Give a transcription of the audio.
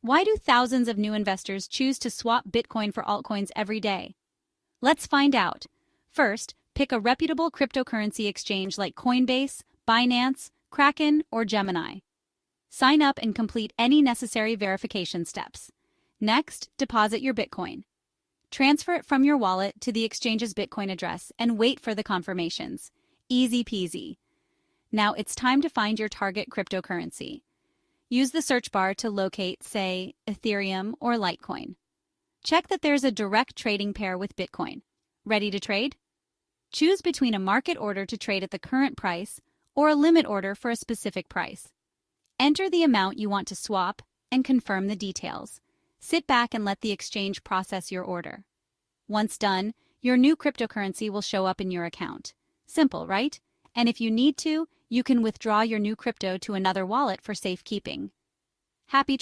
Why do thousands of new investors choose to swap Bitcoin for altcoins every day? Let's find out. First, pick a reputable cryptocurrency exchange like Coinbase, Binance, Kraken, or Gemini. Sign up and complete any necessary verification steps. Next, deposit your Bitcoin. Transfer it from your wallet to the exchange's Bitcoin address and wait for the confirmations. Easy peasy. Now it's time to find your target cryptocurrency. Use the search bar to locate, say, Ethereum or Litecoin. Check that there's a direct trading pair with Bitcoin. Ready to trade? Choose between a market order to trade at the current price or a limit order for a specific price. Enter the amount you want to swap and confirm the details. Sit back and let the exchange process your order. Once done, your new cryptocurrency will show up in your account. Simple, right? And if you need to, you can withdraw your new crypto to another wallet for safekeeping. Happy